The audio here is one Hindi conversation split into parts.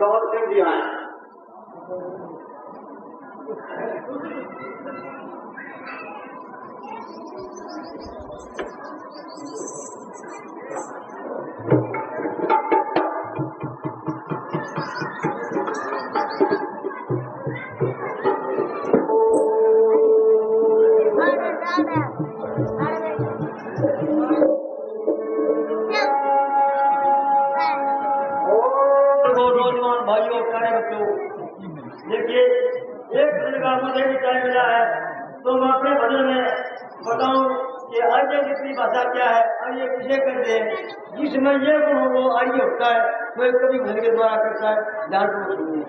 और दिन भी आए। भाइयों प्यारे बच्चों, देखिए एक दिन का मुझे भी टाइम मिला है तो मैं अपने भजन में बताऊं कि आइए कितनी भाषा क्या है, आइए किसे करते हैं, जिसमें ये गुण हो वो आइए होता है तो एक कभी भजन के द्वारा करता है। ध्यान से सुनिए।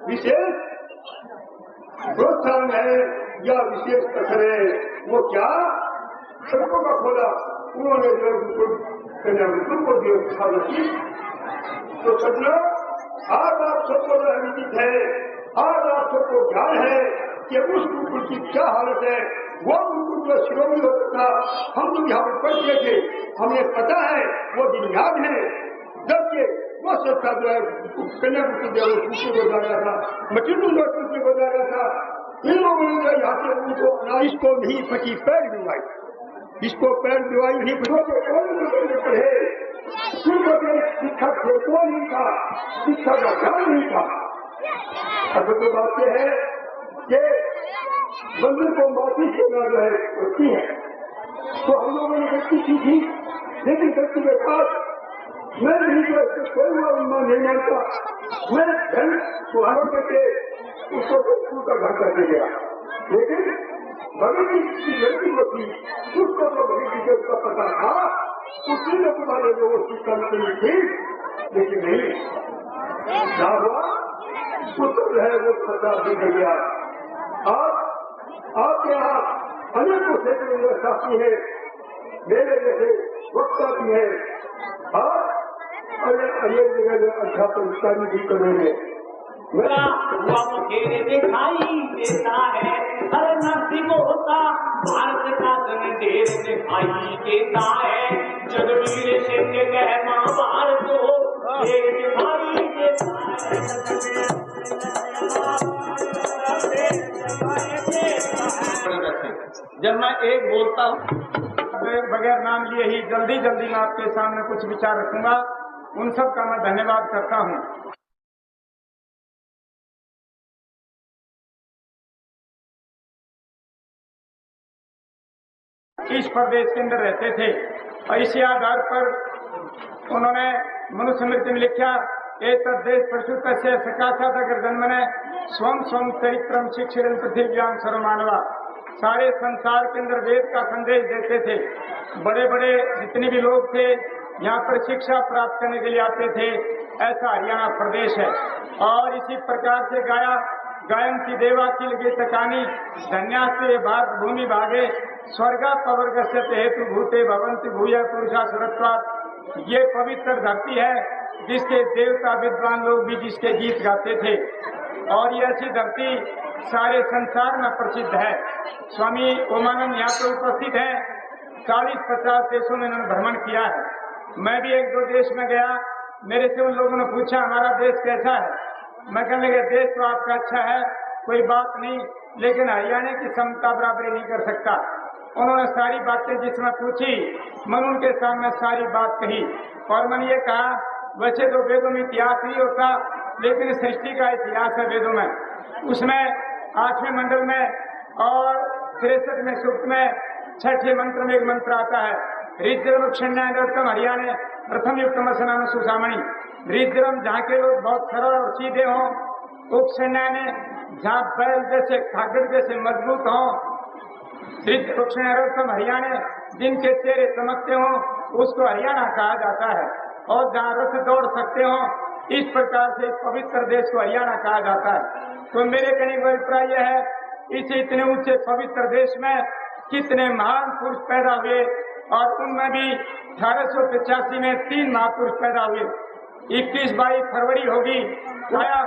विशेष प्रोत्साहन है या विशेष कसर है, वो क्या सड़कों का खोला उन्होंने जो कन्याकुमारी को दिया रखी। तो सपना आज आप सबको विदित है, आज आप सबको ज्ञान है कि उस गुरुकुल की क्या हालत है। वो गुरुकुल जो शिरोमणि होता था, हम लोग यहाँ पर पढ़ गए थे, हमें पता है वो दिन याद है जबकि वो सबका जो है कन्याकुमारी जो है सूखे को जा रहा था, मटिंडू जो सूखे को जा रहा था। इन लोगों ने यहाँ से उनको इसको नहीं फटी पैर डुबाई, इसको पैर डुबाई नहीं पढ़े, शिक्षा को नहीं था, शिक्षा का ज्ञान नहीं था। अब तो बात यह है कि मंदिर को माफी देना जो है होती है, तो हम लोगों ने गलती की थी, लेकिन गलती के बाद मैं नहीं जो कोई नहीं मानता, मैं धन सुधारों करके उसको स्कूल का घर करके गया। लेकिन भगत जी की गलती को थी, उसको तो भगत जी को उसका पता था, उसी ने तुम्हारे लोगों की कमी थी, लेकिन नहीं क्या हुआ, उसको जो है वो सजा दी गया। आज आपके यहाँ अनेकों क्षेत्रों में साथी है, मेरे जैसे वक्ता भी है, और अनेक जगह अध्यापन कार्य भी करेंगे। दिखाई देता है हर नर्सी को होता, भारत का जन देश दिखाई देता है, जगवीर सिंह कहना भारत को दिखाई देता है। जब मैं एक बोलता हूँ बगैर नाम लिए ही जल्दी जल्दी मैं आपके सामने कुछ विचार रखूंगा, उन सब का मैं धन्यवाद करता हूँ। इस प्रदेश के अंदर रहते थे और इसी आधार पर उन्होंने मनुस्मृति में लिखा, एक देश प्रसुत से सकाशात अगर जन्मने स्वम स्वम चरित्रम शिक्षण पृथ्व्याम सर्वमानवा। सारे संसार के अंदर वेद का संदेश देते थे। बड़े बड़े जितने भी लोग थे यहाँ पर शिक्षा प्राप्त करने के लिए आते थे। ऐसा हरियाणा प्रदेश है। और इसी प्रकार से गाया गायंती देवा की लगे तकानी धन्यास्ते भारत भूमि भागे स्वर्गा पवर्गस्य हेतु भूते भवंती भूया पुरुषा सरत्वात्। ये पवित्र धरती है जिसके देवता विद्वान लोग भी जिसके गीत गाते थे, और ये ऐसी धरती सारे संसार में प्रसिद्ध है। स्वामी ओमानंद यहाँ पर उपस्थित है 40-50 देशों में इन्होंने भ्रमण किया है। मैं भी 1-2 देश में गया, मेरे से उन लोगों ने पूछा हमारा देश कैसा है। मैं कहने लगा देश तो आपका अच्छा है, कोई बात नहीं, लेकिन हरियाणा की समता बराबरी नहीं कर सकता। उन्होंने सारी बातें जिसमें पूछी, मैंने उनके सामने सारी बात कही और मैंने ये कहा वैसे तो वेदों में इतिहास नहीं होता, लेकिन सृष्टि का इतिहास है वेदों में। उसमें 8वें मंडल में और 63वें सूक्त में 6ठे मंत्र में एक मंत्र आता है, ऋद्रम क्षण्यातम हरियाणा प्रथम युक्तम स्नान सुसामणि। ऋद्रम जहाँ के लोग बहुत सरल और सीधे हों, उपक्षण्या ने जहाँ बैल जैसे खागड़ जैसे मजबूत हों, ऋद्रम हरियाणा जिनके चेहरे चमकते हों उसको हरियाणा कहा जाता है। और जहाँ रथ दौड़ सकते हो, इस प्रकार से इस पवित्र देश को हरियाणा कहा जाता है। तो मेरे कहने का अभिप्राय यह है, इस इतने ऊंचे पवित्र देश में कितने महान पुरुष पैदा हुए और उनमें भी 1885 में 3 महापुरुष पैदा हुए। 21-22 फरवरी होगी, आया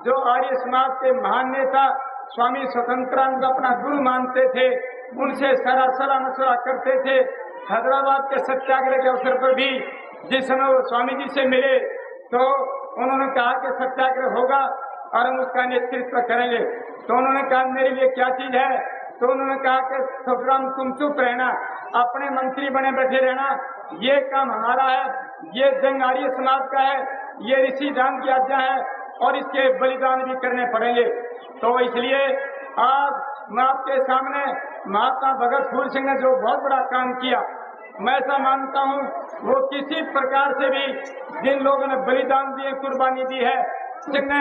जो आर्य समाज के महान नेता स्वामी स्वतंत्रानंद अपना गुरु मानते थे, उनसे सलाह मशवरा करते थे। हैदराबाद के सत्याग्रह के अवसर पर भी जिस समय वो स्वामी जी से मिले तो उन्होंने कहा कि सत्याग्रह होगा और हम उसका नेतृत्व करेंगे। तो उन्होंने कहा मेरे लिए क्या चीज है, तो उन्होंने कहा कि सुखराम तुम चुप रहना, अपने मंत्री बने बैठे रहना, ये काम हमारा है, ये जंग आर्य समाज का है, ये ऋषि दान की आज्ञा है और इसके बलिदान भी करने पड़ेंगे। तो इसलिए आज मैं आपके सामने महात्मा भगत फूल सिंह ने जो बहुत बड़ा काम किया, मैं ऐसा मानता हूँ वो किसी प्रकार से भी जिन लोगों ने बलिदान दिए, कुर्बानी दी है, जिनने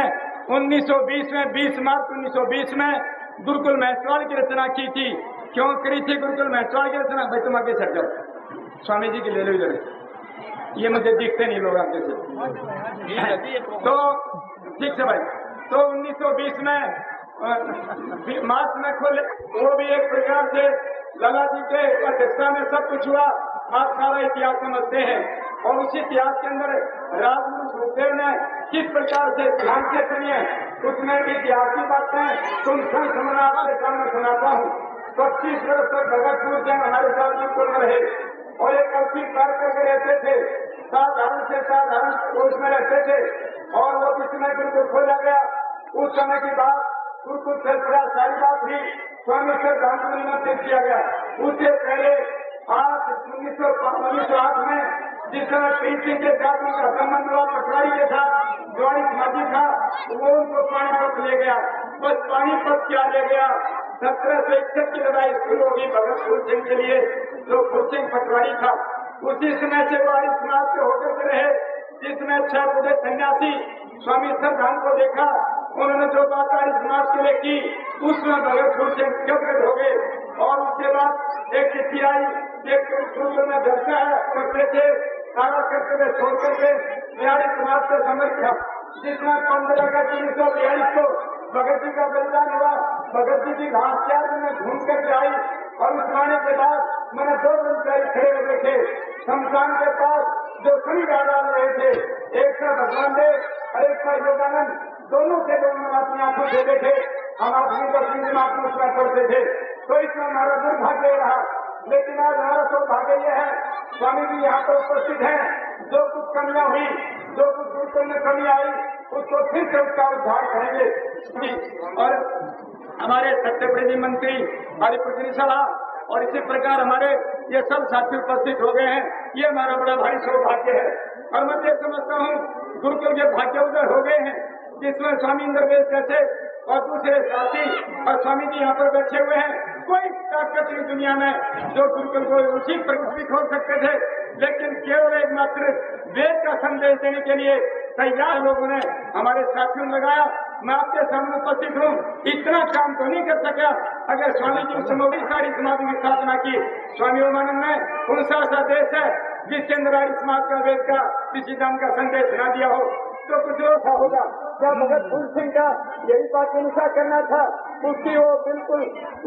1920 में 20 मार्च 1920 में गुरुकुल महसवाल की रचना की थी। क्यों करी थी गुरुकुल महसवाल की रचना? भाई तुम आगे चढ़ जाओ, स्वामी जी की ले लो इधर, ये मुझे दिखते नहीं लोग आगे से। तो ठीक है भाई, तो 1920 में मार्च में खोले, वो भी एक प्रकार से लाला जी के अध्यक्षता में सब कुछ हुआ। आप सारा इतिहास समझते हैं और उसी इतिहास के अंदर राजगुरु सुखदेव ने किस प्रकार से ध्यान से सुनिए, उसमें इतिहास की बातें तुम संग सुना आपके सामने सुनाता हूँ। 25 वर्ष तक भगत फूल सिंह हमारे साथ गुरुकुल में रहे और एक अवधि पार करके रहते थे, साधारण से साधारण कोर्स में रहते थे और वो जिसमें गुरुकुल खोला गया उस समय की बात गुरुकुल से सारी बात भी स्वामी श्रद्धांजलि में पेश किया गया। उससे पहले 1908 में जिस समय प्रीत सिंह के साथ उनका संबंध हुआ पटवारी के साथ, ज्वारी समाधि था, वो उनको पानीपत ले गया। बस पानीपत क्या ले गया, 1761 की लड़ाई शुरू होगी भगत फूल सिंह के लिए, जो फूल सिंह पटवारी था। उसी समय से वो आर्य समाज के होकर के रहे, जिसमें 6 बूढ़े सन्यासी स्वामी श्रद्धांजलि को देखा, उन्होंने जो बात आर्य समाज के लिए की उसमें भगत फूल सिंह गदगद हो गए। और उसके बाद एक चिट्ठी आई, एक गुरुकुल में दर्शा है करते थे, सारा करते हुए छोड़ करके आर्य समाज से समर्थ, जिसमें 15 अगस्त 1942 को भगत जी का बलिदान हुआ। भगत जी की घास चार में घूम करके आई और उस आने के बाद मैंने 2 कर्मचारी खड़े हुए थे शमशान के पास, जो सभी डाल रहे थे, एक था भगवान देव और एक था योगानंद। दोनों के दोनों अपनी आंखों से देखे, हम अपनी तस्वीर में आत्मस्मरण करते थे। तो इसमें हमारा दुर्भाग्य रहा, लेकिन आज हमारा सौभाग्य यह है स्वामी जी यहाँ पर उपस्थित हैं। जो कुछ कमियां हुई, जो कुछ गुरुकुल में कमी आई, उसको फिर से उसका उद्धार करेंगे। और हमारे सत्यप्रति मंत्री हरिप्रति साहब और इसी प्रकार हमारे ये सब साथी उपस्थित हो गए हैं, ये हमारा बड़ा भारी सौभाग्य है। और मैं ये समझता हूँ गुरुकुल के भाग्य उदय हो गए हैं, जिसमें स्वामी इंद्रवेद जैसे और दूसरे साथी और स्वामी जी यहाँ पर बैठे हुए हैं। कोई ताकत नहीं दुनिया में जो गुरुकुल को उसी प्रकृति खोल सकते थे, लेकिन केवल एक मात्र वेद का संदेश देने के लिए तैयार लोगों ने हमारे साथियों ने लगाया। मैं आपके सामने उपस्थित हूँ, इतना काम तो नहीं कर सका अगर स्वामी जी समोगी सारी समाधि की स्थापना की। स्वामी रामानंद ने कौन सा ऐसा देश है जिसके अंदर आर्य समाज का वेद का ऋषिदान का संदेश न दिया हो, तो कुछ ऐसा होगा। क्या भगत फूल सिंह का यही बात अनुसार करना था, उसकी वो बिल्कुल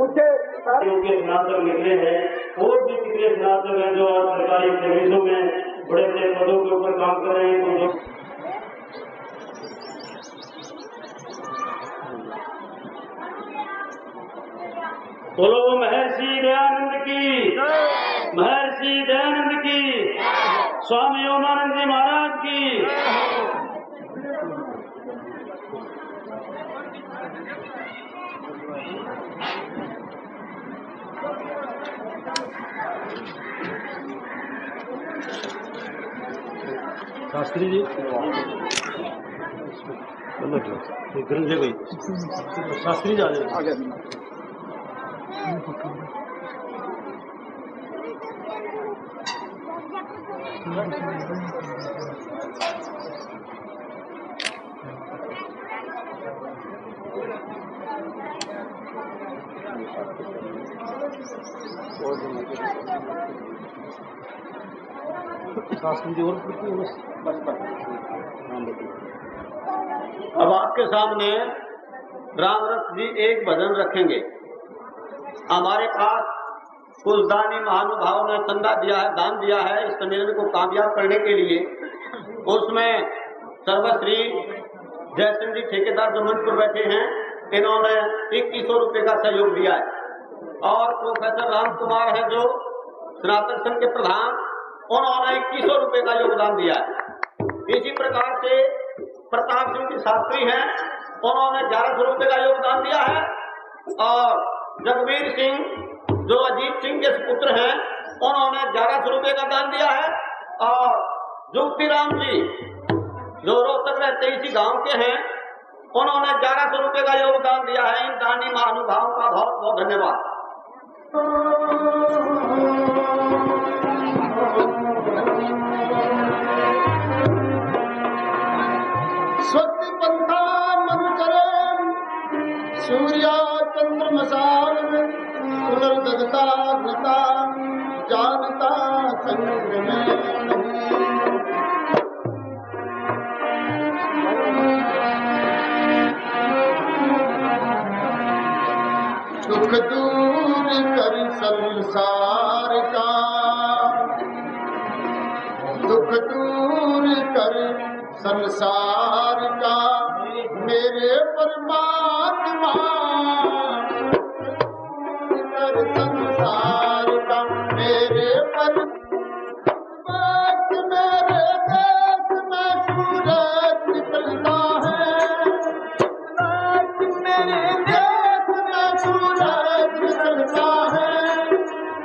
उसे स्नातक निकले हैं और भी कितने स्नातक हैं जो आज सरकारी सर्विसों में बड़े बड़े पदों के ऊपर काम कर रहे हैं। बोलो महर्षि दयानंद की। महर्षि दयानंद की, स्वामी ओमानंद जी महाराज की। शास्त्री जी शास्त्री जी आ जाए। अब आपके सामने रामरस जी एक भजन रखेंगे। हमारे पास कुछ दानी महानुभावों ने चंदा दिया है, दान दिया है इस सम्मेलन को कामयाब करने के लिए। उसमें सर्वश्री जयसिंह जी ठेकेदार जो मंच पर बैठे हैं, इन्होंने 2100 रुपये का सहयोग दिया है और प्रोफेसर राम कुमार है जो सनातन संघ के प्रधान, उन्होंने 2100 रुपये का योगदान दिया है। इसी प्रकार से प्रताप सिंह जी शास्त्री हैं, उन्होंने 1100 रुपये का योगदान दिया है और जगवीर सिंह जो अजीत सिंह के पुत्र हैं, उन्होंने 1100 रुपये का दान दिया है और जुगतीराम जी जो रोहतक रहते इसी गांव के हैं, उन्होंने 1100 रुपये का योगदान दिया है। इन दानी महानुभावों का बहुत बहुत धन्यवाद। स्वस्ति पंथा मन करे सूर्या चंद्रमसाल पुनर्जगता घृता जानता संग में दुख दूर कर संसार का, दुख दूर कर संसार का मेरे परमात्मा, कर संसार का मेरे परमात्मा। मेरे देश में सूरज निकलता है, मेरे देश में सूरज निकलता है।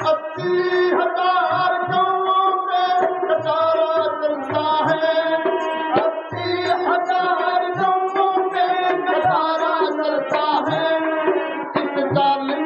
80,000 गाँवों में कटारा चलता है, 80,000 गाँवों में कटारा चलता है। इस जालिम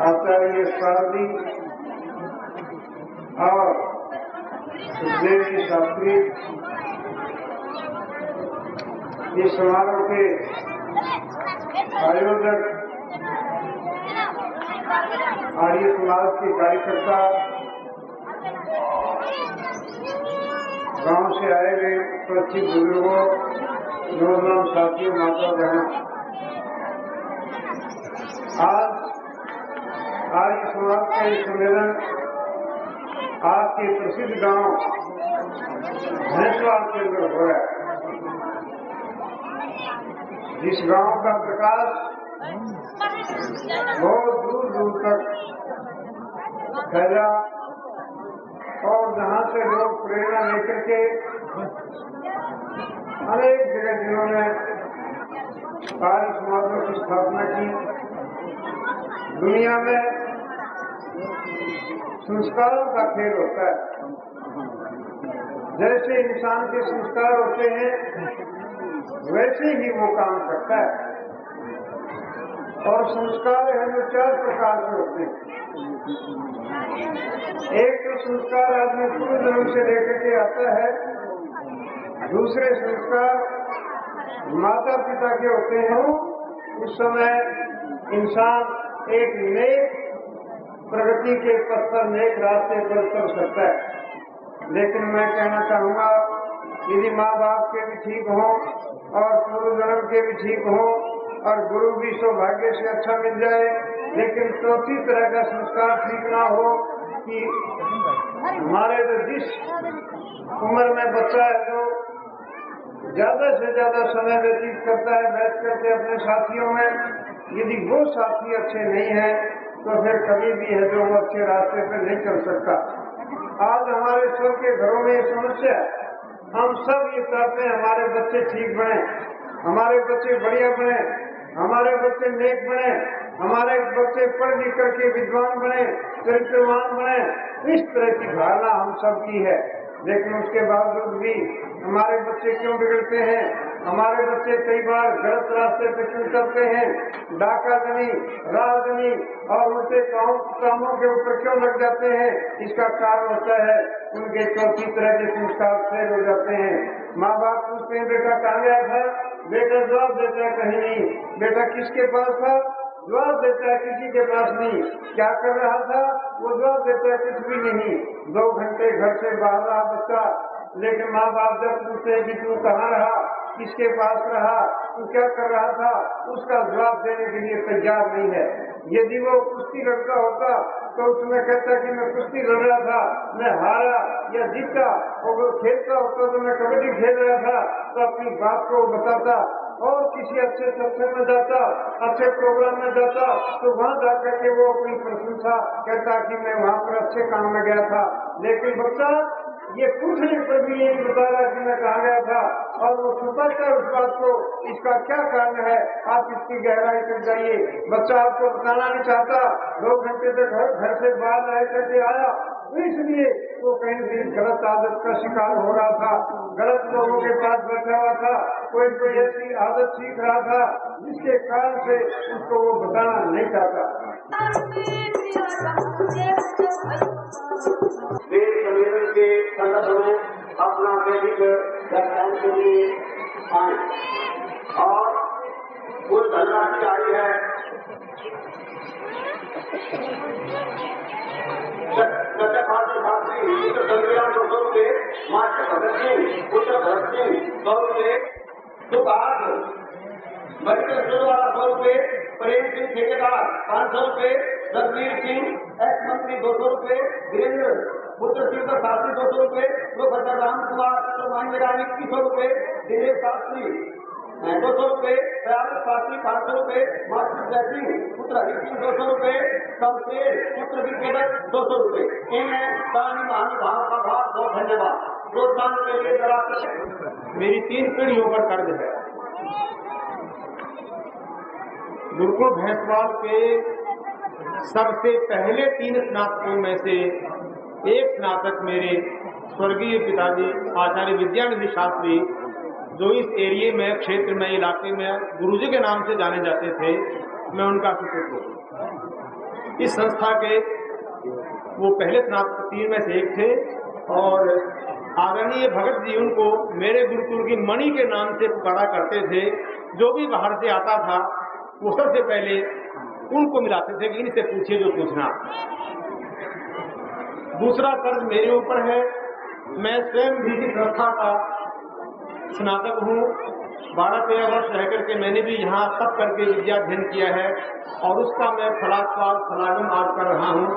आचार्य शास्त्री और सुखदेव जी शास्त्री इस समारोह के आयोजक, आर्य समाज के कार्यकर्ता, गांव से आए गए पक्षी बुजुर्गों, नौजवान साथियों, माता बहनों, आज आर्य समाज का ये सम्मेलन आपके प्रसिद्ध गांव भैंसवाल के अंदर हो रहा है। जिस गांव का प्रकाश बहुत दूर दूर तक फैला और जहां से लोग प्रेरणा लेकर के अनेक जगह जिन्होंने आर्य समाजों की स्थापना की। दुनिया में संस्कारों का खेल होता है। जैसे इंसान के संस्कार होते हैं वैसे ही वो काम करता है। और संस्कार है जो 4 प्रकार के होते हैं। एक तो संस्कार आदमी पूर्व जन्म से लेकर के आता है, दूसरे संस्कार माता पिता के होते हैं उस समय इंसान एक नेक प्रगति के पथ पर नेक रास्ते पर चल सकता है। लेकिन मैं कहना चाहूँगा यदि माँ बाप के भी ठीक हों और पूर्व जन्म के भी ठीक हों और गुरु भी सौभाग्य से अच्छा मिल जाए, लेकिन चौथी तरह का संस्कार ठीक ना हो कि हमारे जो जिस उम्र में बच्चा है जो ज्यादा से ज्यादा समय व्यतीत करता है बैठ करके अपने साथियों में, यदि वो साथी अच्छे नहीं हैं तो फिर कभी भी है जो वो अच्छे रास्ते पर नहीं चल सकता। आज हमारे सबके घरों में ये समस्या है, हम सब ये चाहते हैं हमारे बच्चे ठीक बने, हमारे बच्चे बढ़िया बने, हमारे बच्चे नेक बने, हमारे बच्चे पढ़ लिख करके विद्वान बने, चरित्रवान बने। इस तरह की धारणा हम सब की है, लेकिन उसके बावजूद भी हमारे बच्चे क्यों बिगड़ते हैं, हमारे बच्चे कई बार गलत रास्ते पे क्यों चलते हैं, डाकादनी, राजनी और उल्टे कामों के ऊपर क्यों लग जाते हैं, इसका कारण होता है उनके चौथी तरह के संस्कार फेल हो जाते हैं। माँ बाप पूछते हैं बेटा कहाँ गया था, बेटा जवाब देता है कहीं नहीं। बेटा किसके पास था, जवाब देता है किसी के पास नहीं। क्या कर रहा था, वो जवाब देता है कुछ भी नहीं। 2 घंटे घर से बाहर रहा बच्चा, लेकिन माँ बाप जब पूछते हैं कि तू कहाँ रहा, किसके पास रहा, तू क्या कर रहा था, उसका जवाब देने के लिए तैयार नहीं है। यदि वो कुश्ती लड़का होता तो उसमें कहता कि मैं कुश्ती लड़ रहा था, मैं हारा या जीता, और वो खेलता होता तो मैं कबड्डी खेल रहा था, तो अपनी बात को बताता और किसी अच्छे सत्संग में जाता, अच्छे प्रोग्राम में जाता, तो वहाँ जाकर के वो अपनी प्रशंसा कहता कि मैं वहाँ पर अच्छे काम में गया था। लेकिन बच्चा ये पूछने पर भी यही बता रहा कि मैं कहाँ गया था, और वो छुपाता है उस बात को। इसका क्या कारण है, आप इसकी गहराई तक जाइए। बच्चा आपको बताना नहीं चाहता, 2 घंटे तक घर से बाहर रह करके आया, तो इसलिए वो कहीं भी गलत आदत का शिकार हो रहा था, गलत लोगों के पास बैठा हुआ था, कोई ऐसी आदत सीख रहा था जिसके कारण से उसको वो बताना नहीं चाहता। देश सम्मेलन के संदर्भ में अपना वैदिक व्याख्यान के लिए आए और कुल धनराशि आई है 200 रुपये, मास्टर भगत सिंह, पुत्र भगत सिंह 100 रुपये, सुभाष मेडिकल स्टोर वाला 100 रुपये, प्रेम सिंह ठेकेदार 500 रुपये, रणवीर सिंह एक्स मंत्री 200 रुपये, वीरेंद्र पुत्र सिंह का शास्त्री 200 रुपये, प्रोफेसर राम कुमार मांगेरानी 2100 रुपये, दिनेश शास्त्री 200 रुपये, दयानंद शास्त्री 500 रुपये, मास्टर जय सिंह पुत्र हरि सिंह 200 रुपये, शमशेर पुत्र विकेदक 200 रुपये। इन्हें दानी महानुभाव का बहुत बहुत धन्यवाद। प्रोत्साहन के लिए जरा मेरी 3 पीढ़ियों पर कर्ज है। गुरुकुल भैंसवाल के सबसे पहले 3 स्नातकों में से एक स्नातक मेरे स्वर्गीय पिताजी आचार्य विद्यानिधि शास्त्री, जो इस एरिया में क्षेत्र में इलाके में गुरुजी के नाम से जाने जाते थे, मैं उनका सुपुत्र हूँ। इस संस्था के वो पहले स्नातक 3 में से एक थे और आदरणीय भगत जी उनको मेरे गुरुकुल की मणि के नाम से पुकारा करते थे। जो भी बाहर से आता था वो सबसे पहले उनको मिलाते थे कि इनसे पूछिए जो पूछना। दूसरा कर्ज मेरे ऊपर है, मैं स्वयं भी इस संस्था का स्नातक हूँ। 12-13 वर्ष रह करके मैंने भी यहाँ तप करके विद्या अध्ययन किया है और उसका मैं फलागम आज कर रहा हूँ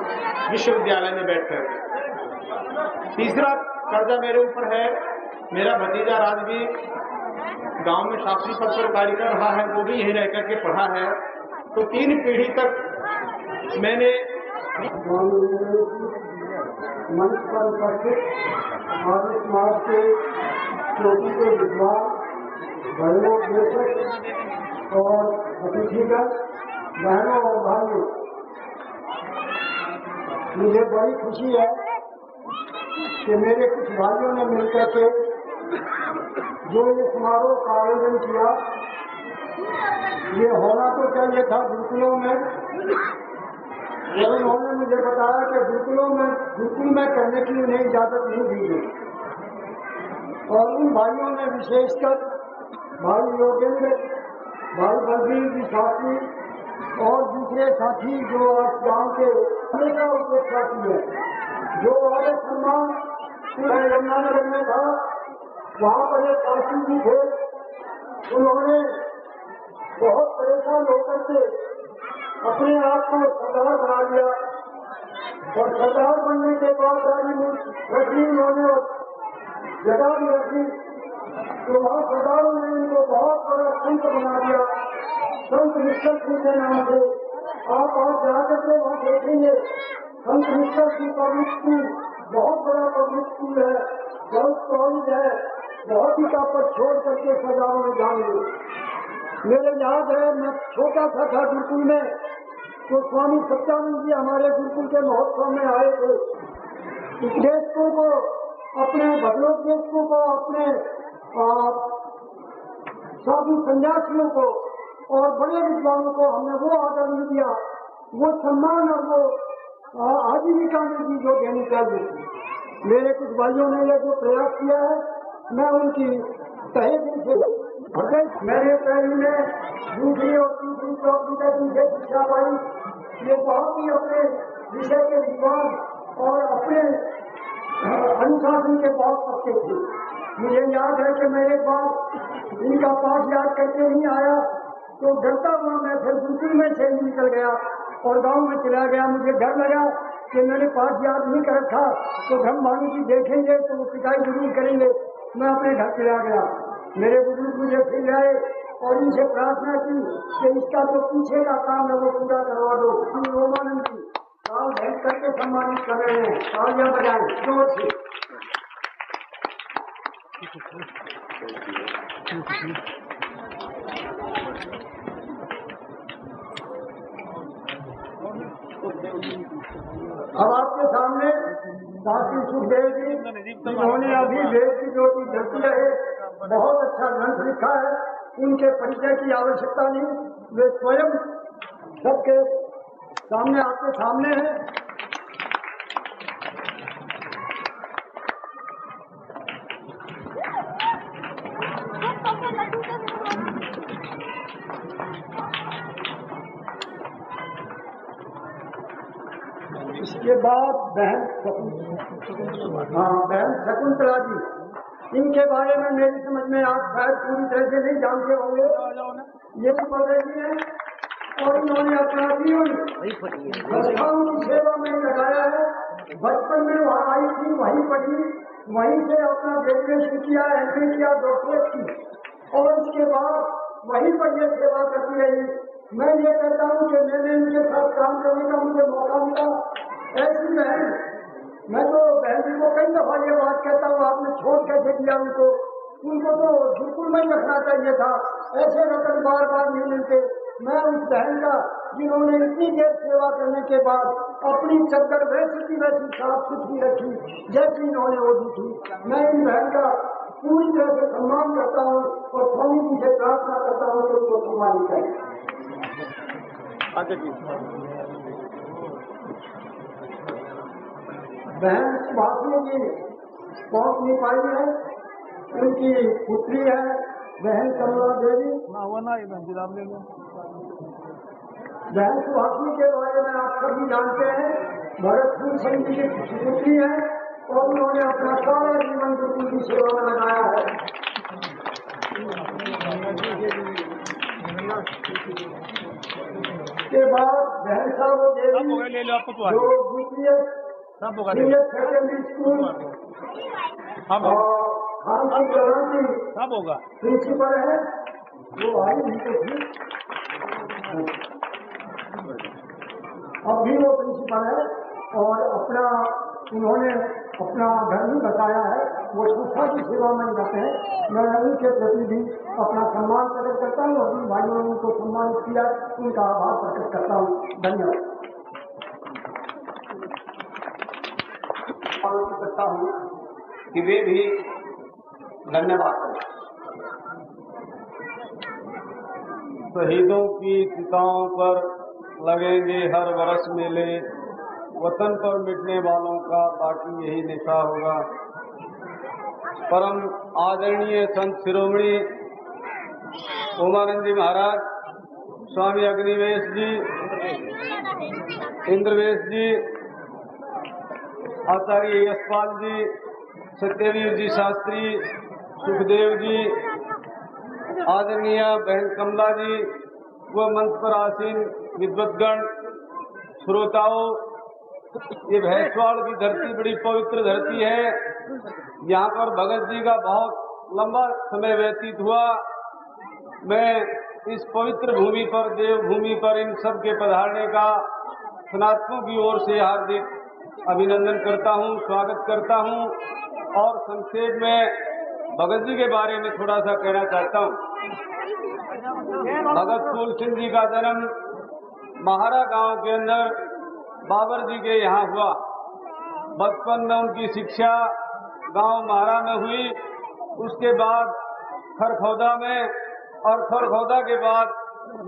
विश्वविद्यालय में बैठकर। तीसरा कर्जा मेरे ऊपर है, मेरा भतीजा राजवीर गांव में शास्त्री पद पर कार्य कर रहा है, वो भी यहीं रह करके पढ़ा है। तो 3 पीढ़ी तक मैंने मंच पर उपस्थित और समाज के चोटी के विद्वान भाइयों बेशक और अतिथिगण, बहनों और भाइयों, मुझे बड़ी खुशी है कि मेरे कुछ भाइयों ने मिलकर के जो ये समारोह का आयोजन किया, ये होना तो चाहिए था गुरुकुलों में, और उन्होंने मुझे बताया कि गुरुकुल में करने की उन्हें इजाजत नहीं दी गई। और उन भाइयों ने विशेषकर भाई योगेंद्र, भाई बलबीर जी साथी और दूसरे साथी जो आज गांव के हमेशा उपेक्षा की है, जो आगे सम्मान पूरे यमुनानगर में था, वहाँ पर एक साथी जी थे, उन्होंने बहुत परेशान होकर के अपने आप को सरदार बना लिया और सरदार बनने के बाद रखी उन्होंने जगह भी रखी, तो वहाँ सरदारों ने इनको बहुत बड़ा संत बना दिया। संत निश्चल सिंह के नाम से आप जाकर के वहाँ देखेंगे, संत निश्चल सिंह पब्लिक स्कूल बहुत बड़ा पब्लिक स्कूल है, गर्ल्स कॉलेज है, बहुत ही का पर छोड़ करके सरदारों ने जान ली। मेरे याद है मैं छोटा सा था गुरुकुल में, तो स्वामी सत्यानंद जी हमारे गुरुकुल के महोत्सव में आए थे। उपदेशकों को, अपने भगवोपदेशकों को, अपने साधु संन्यासियों को और बड़े विद्वानों को हमने वो आदर नहीं दिया, वो सम्मान और वो आजीविका में भी जो देनी चाहिए। मेरे कुछ भाइयों ने ये जो प्रयास किया है, मैं उनकी तहे दिल से मेरे पहले में दूसरी और तीसरी चौथी तक मुझे शिक्षा पाई। ये बहुत ही अपने विषय के विद्वान और अपने अनुशासन के बहुत पक्के थे। मुझे याद है कि मेरे पास इनका पाठ याद करके नहीं आया, तो डरता हुआ मैं फिर गुरुकुल में से निकल गया और गांव में चला गया। मुझे डर लगा कि मैंने पाठ याद नहीं कर रखा तो ब्रह्म भानु जी देखेंगे तो वो पिटाई जरूर करेंगे। मैं अपने घर चला गया। मेरे बुजुर्ग मुझे फिर आए और इनसे प्रार्थना की कि इसका तो पीछे का काम है वो पूरा करवा दो। हम रोमानंद जी साल भेंट करके सम्मानित कर रहे हैं, तालियां बजाएं जोर से। अब आपके सामने साथी सुखदेव जी, जिन्होंने अभी वेद की ज्योति जलती है, बहुत अच्छा ग्रंथ लिखा है। उनके परिचय की आवश्यकता नहीं, वे स्वयं सबके सामने आपके सामने हैं। इसके बाद बहन शकुंतला जी, इनके बारे में मेरी समझ में आप शायद पूरी तरह से नहीं जानते होंगे। ये पढ़ रही है और इन्होंने अपना जीवन संस्थाओं की सेवा में लगाया है। बचपन में वहाँ आई थी, वहीं पढ़ी, वहीं से अपना ग्रेजुएशन किया, एमए किया, डॉक्टरेट की और उसके बाद वहीं पर ये सेवा करती रही। मैं ये कहता हूँ कि मैंने इनके साथ काम करने का मुझे मौका मिला। ऐसी बहन, मैं तो बहन जी को कई दफा ये बात कहता हूँ, आपने छोड़ कैसे दिया उनको तो गुरुकुल में ही रखना चाहिए था। ऐसे रतन बार बार नहीं मिलते। मैं उस बहन का जिन्होंने इतनी देर सेवा करने के बाद अपनी चद्दर वैसी की वैसी साफ सुथरी रखी जैसी इन्होंने वो दी थी, मैं इन बहन का पूरी तरह से सम्मान करता हूँ और स्वामी जी से प्रार्थना करता हूँ कि उनको सम्मानित करें। बहन सुभाषिनी जी पहुंच नहीं पाई है, उनकी पुत्री है बहन कमला देवी। बहन सुभाषिनी के बारे में आप सभी जानते हैं, भरतपुर सिंह जी की पुत्री है और उन्होंने अपना सारा जीवन गुरुकुल की सेवा में लगाया है। के बाद बहन साहब देवी जो द्वितीय सेकेंडरी स्कूल सब होगा प्रिंसिपल है, वो आई नहीं तो थी, अब भी वो प्रिंसिपल है और उन्होंने अपना घर भी बताया है। वो संस्था की सेवा में जाते हैं। मैं उनके प्रति भी अपना सम्मान प्रकट करता हूँ और भाइयों ने उनको सम्मानित किया, उनका आभार प्रकट करता हूँ। धन्यवाद करता हूँ कि वे भी धन्यवाद करें। शहीदों की चिताओं पर लगेंगे हर वर्ष मेले, वतन पर मिटने वालों का बाकी यही निशा होगा। परम आदरणीय संत शिरोमणि ओमानंद जी महाराज, स्वामी अग्निवेश जी, इंद्रवेश जी, आचार्य यशपाल जी, सत्यवीर जी शास्त्री, सुखदेव जी, आदरणीय बहन कमला जी व मंच पर आसीन विद्वतगण, श्रोताओं, ये भैंसवाड़ की धरती बड़ी पवित्र धरती है। यहाँ पर भगत जी का बहुत लंबा समय व्यतीत हुआ। मैं इस पवित्र भूमि पर, देवभूमि पर इन सब के पधारने का सनातनों की ओर से हार्दिक अभिनंदन करता हूँ, स्वागत करता हूँ। और संक्षेप में भगत जी के बारे में थोड़ा सा कहना चाहता हूँ। भगत फूल सिंह जी का जन्म महारा गांव के अंदर बाबर जी के यहाँ हुआ। बचपन में उनकी शिक्षा गांव महारा में हुई, उसके बाद खरखौदा में, और खरखौदा के बाद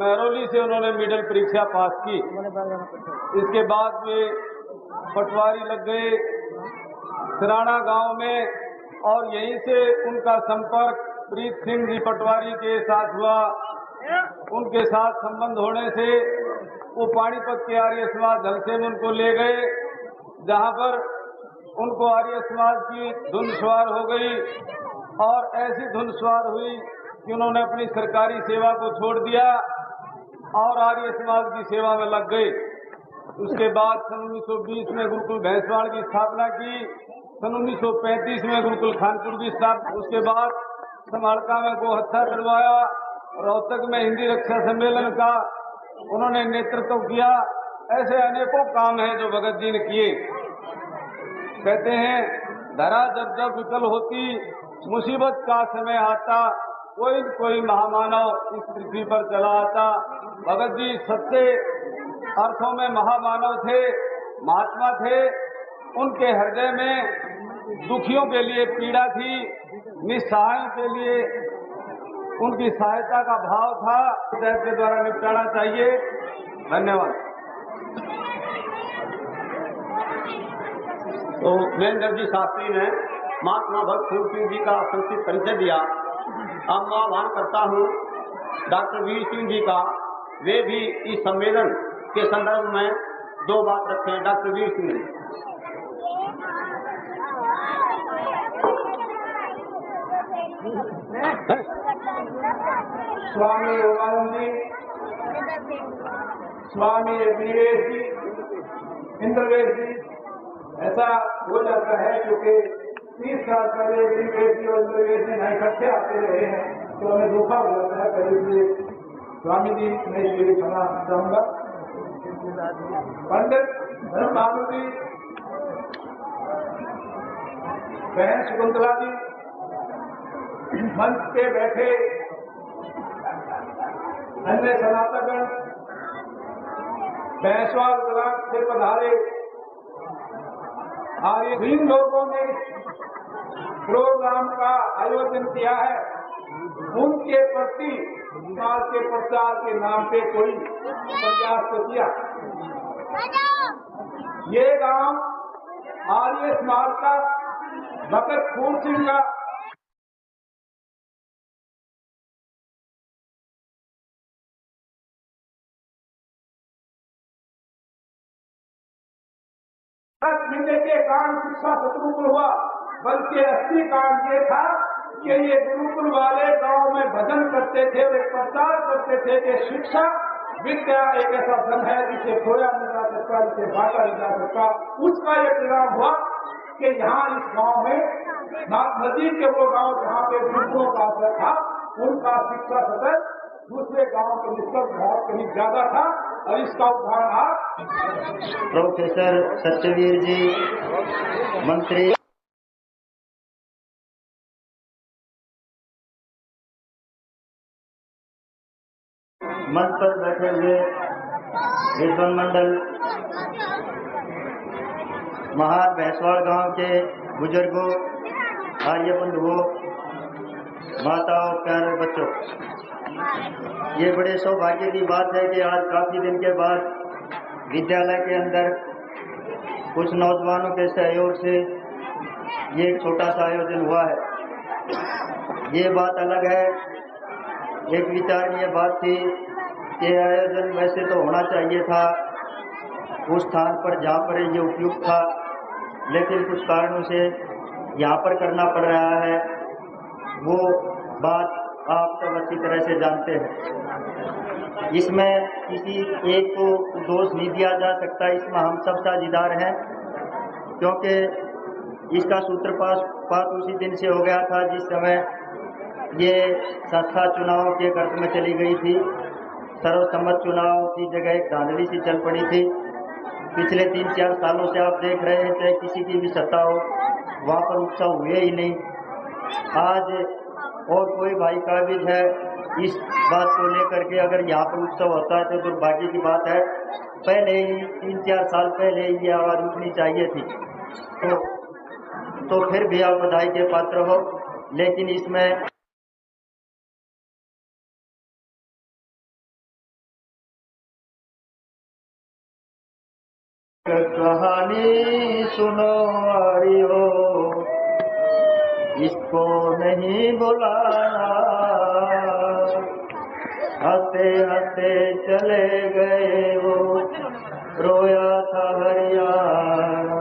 महरौली से उन्होंने मिडिल परीक्षा पास की। इसके बाद वे पटवारी लग गए सिराना गांव में, और यहीं से उनका संपर्क प्रीत सिंह जी पटवारी के साथ हुआ। उनके साथ संबंध होने से वो पानीपत के आर्य समाज जलसे में उनको ले गए, जहां पर उनको आर्य समाज की धुन सवार हो गई, और ऐसी धुन सवार हुई कि उन्होंने अपनी सरकारी सेवा को छोड़ दिया और आर्य समाज की सेवा में लग गए। उसके बाद सन 1920 में गुरुकुल भैंसवाड़ की स्थापना की, सन 1935 में गुरुकुल खानपुर की स्थापना, उसके बाद समालका में गोहत्था करवाया, रोहतक में हिंदी रक्षा सम्मेलन का उन्होंने नेतृत्व किया। ऐसे अनेकों काम हैं जो भगत जी ने किए। कहते हैं धरा जब जब विकल होती, मुसीबत का समय आता, कोई न कोई महामानव इस पृथ्वी पर चला आता। भगत जी सच्चे अर्थों में महामानव थे, महात्मा थे। उनके हृदय में दुखियों के लिए पीड़ा थी, निस्सहायों के लिए उनकी सहायता का भाव था। पंचायत के द्वारा निपटाना चाहिए। धन्यवाद। तो महेंद्र जी शास्त्री ने महात्मा भगत फूल सिंह जी का संक्षिप्त परिचय दिया। अब मैं आह्वान करता हूँ डॉक्टर वीर सिंह जी का, वे भी इस सम्मेलन के संदर्भ में दो बात रखें। डॉक्टर वीर सिंह जी। स्वामी ओमानंद जी, स्वामी अग्निवेश जी, इंद्रवेश जी, ऐसा हो जाता है क्योंकि 30 साल पहले अग्निवेश जी और इंद्रवेश जी नहीं इकट्ठे आते रहे हैं, तो हमें धोखा हो जाता है। कभी स्वामी जी मैं इसके लिए क्षमा चाहूंगा। पंडित धर्मबाबू जी, बहन शकुंतला जी, मंच पे बैठे अन्य सनातनगण, भैंसवाड़ ब्लॉक से पधारे आर्य, जिन लोगों ने प्रोग्राम का आयोजन किया है, उनके प्रति समाज के प्रचार के नाम पे कोई प्रयास तो किया। ये गांव आर्य समाज का भगत फूल सिंह का मिलने के कारण शिक्षा गुरुकुल हुआ, बल्कि असली कारण ये था कि ये गुरुकुल वाले गांव में भजन करते थे और एक प्रचार करते थे कि शिक्षा विद्या एक ऐसा धन है जिसे खोया नहीं जा सकता, जिसे बांटा नहीं जा सकता। उसका ये परिणाम हुआ कि यहाँ इस गांव में नदी के वो गांव जहाँ पे गुरुकुलों का असर था, उनका शिक्षा सदर दूसरे गांव के निष्कर्ष बहुत कहीं ज्यादा था। और इसका उदाहरण आप प्रोफेसर सत्यवीर जी, मंत्री मंच पर बैठे हुए विद्वान मंडल, महार भैंसवाड़ गांव के बुजुर्गों, आर्य बंधुओं, माताओं, प्यारे बच्चों, ये बड़े सौभाग्य की बात है कि आज काफी दिन के बाद विद्यालय के अंदर कुछ नौजवानों के सहयोग से ये एक छोटा सा आयोजन हुआ है। ये बात अलग है एक विचारणीय बात थी कि आयोजन वैसे तो होना चाहिए था उस स्थान पर जहाँ पर ये उपयुक्त था, लेकिन कुछ कारणों से यहाँ पर करना पड़ रहा है। वो बात आप सब अच्छी तरह से जानते हैं। इसमें किसी एक को दोष नहीं दिया जा सकता, इसमें हम सब साझीदार हैं, क्योंकि इसका सूत्रपात उसी दिन से हो गया था जिस समय ये संस्था चुनाव के गर्त में चली गई थी। सर्वसम्मत चुनाव की जगह एक धांधली सी चल पड़ी थी। पिछले 3-4 सालों से आप देख रहे हैं, चाहे किसी की भी सत्ता हो, वहाँ पर उत्सव हुए ही नहीं। आज और कोई भाई काबिज है इस बात को लेकर के अगर यहाँ पर उत्सव होता है तो दुर्भाग्य की बात है। पहले ही 3-4 साल पहले ही ये आवाज़ उठनी चाहिए थी, तो फिर भी आप बधाई के पात्र हो। लेकिन इसमें कहानी सुनो आरी हो, इसको नहीं बुलाना, हंसते हंसते चले गए वो, रोया था हरियाणा।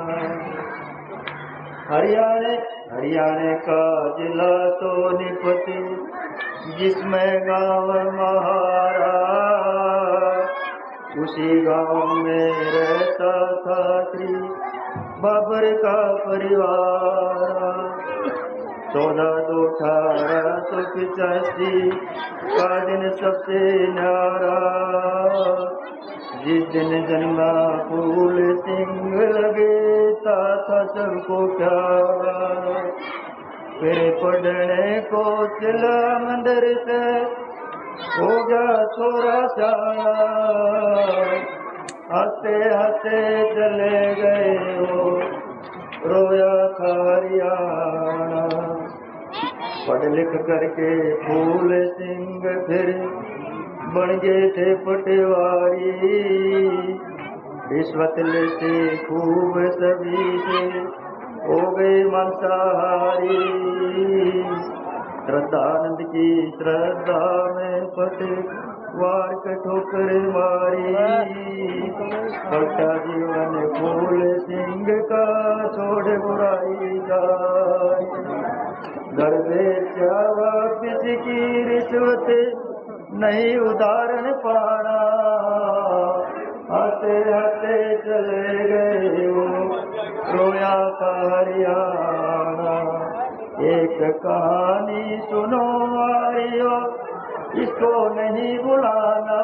हरियाणा का जिला सोनीपत, जिसमें गाँव महारा, उसी गांव में रहता था श्री बाबर का परिवार। 14/2/1885 का दिन सबसे न्यारा, जिस दिन जन्मा फूल सिंह लगता था सबको प्यारा। फिर पढ़ने को चला मंदिर से, हो गया छोरा सारा, हंसते हंसते चले गए वो, रोया था हरियाणा। पढ़ लिख करके फूल सिंह फिर बन गए थे पटवारी, रिश्वत लेते खूब सभी से हो गए मांसाहारी। श्रद्धानंद की श्रद्धा में पटवार के ठोकर मारी, पलटा जीवन फूल सिंह का छोड़ बुराई जाए। घर बेचा वापिस की रिश्वत नहीं उदाहरण पाना, हंसते हंसते चले गए वो, रोया था हरियाणा। एक कहानी सुनो आरियो, इसको नहीं बुलाना,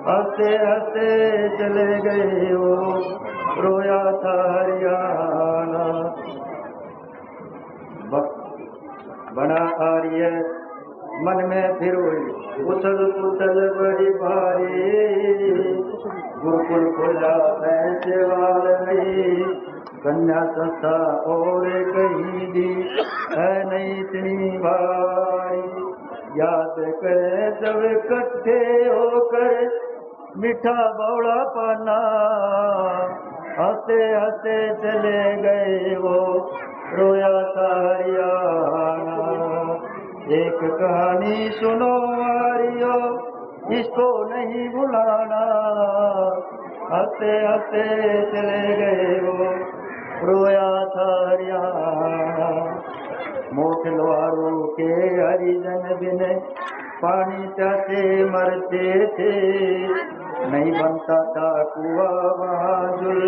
हंसते हंसते चले गए वो, रोया था हरियाणा। बना आर्य मन में फिर उछल पुछल बड़ी भारी, गुरुकुल खोला पैसे वाल नहीं, कन्या संस्था और कहीं भी है नहीं इतनी भारी। याद करे जब इकट्ठे होकर मीठा बौड़ा पाना, हंसते हंसते चले गए वो, रोया था हरियाणा। एक कहानी सुनो आरियो, इसको नहीं बुलाना, हंसते हंसते चले गए वो, रोया था हरियाणा। मोट लवारों के हरिजन बिन पानी प्यासे मरते थे, नहीं बनता था कुआ वहाँ जुल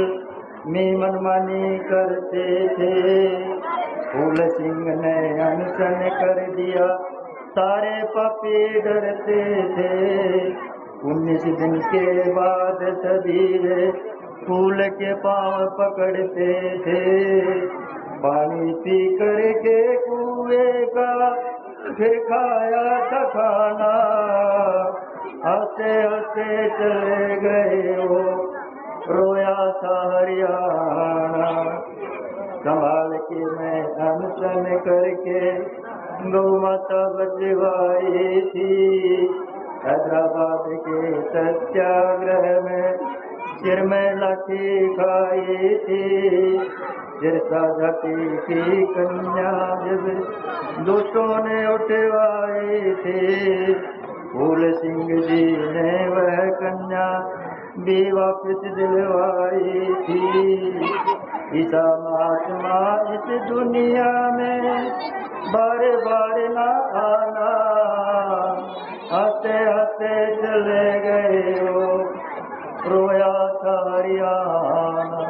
में मनमानी करते थे। फूल सिंह ने अनशन कर दिया, सारे पापी डरते थे। 19 दिन के बाद सभी वे फूल के पांव पकड़ते थे, पानी पी करके कुएं का फिर खाया था खाना, हंसते हंसते चले गए वो, रोया था हरियाणा। संभाल के मैं अनशन करके गौ माता बचवाई थी, हैदराबाद के सत्याग्रह में सिर में लाठी खाई थी। सिरसा जाति की कन्या जब दोस्तों ने उठवाए थे, फूल सिंह जी ने वह कन्या भी वापस दिलवाई थी। ईसा महात्मा इस दुनिया में बार बार ना आना, आते आते चले गए वो, रोया था हरियाणा।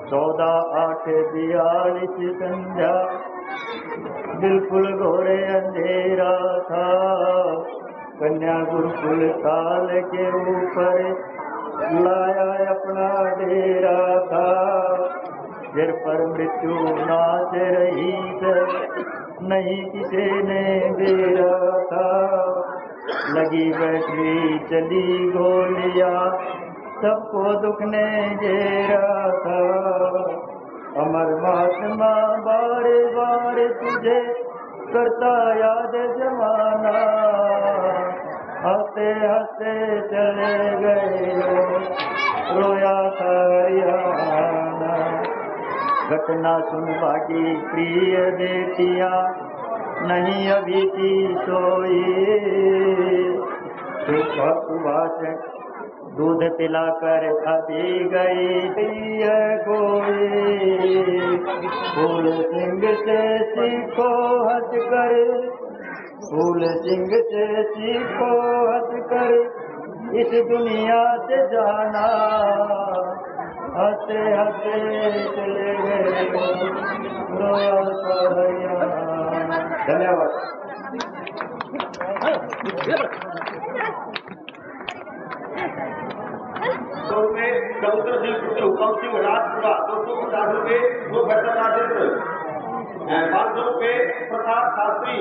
14/8/42 संध्या, बिल्कुल घोरे अंधेरा था, कन्या गुरुकुल काल के ऊपर लाया अपना डेरा था। सिर पर मृत्यु नाच रही है, नहीं किसी ने बेरा था, लगी बैटरी चली गोलियां, सबको दुख ने घेरा था। अमर महात्मा बार बार तुझे करता याद जमाना, हंसते हंसते चले गए रोया था हरियाणा। घटना सुन भागी प्रिय बेटियां, नहीं अभी थी सोई, सुबह दूध पिलाकर अभी गई कोई। फूल सिंह से सीखो हंस कर, फूल सिंह से सीखो हंस कर, इस दुनिया से जाना, हंसते हंसते चले गए रोया था हरियाणा। धन्यवाद। चौधरी सिंह पुत्र हुकम सिंह राजपुरा 250 रुपये, वो भट्टा राजेंद्र 500 रुपये, प्रसाद शास्त्री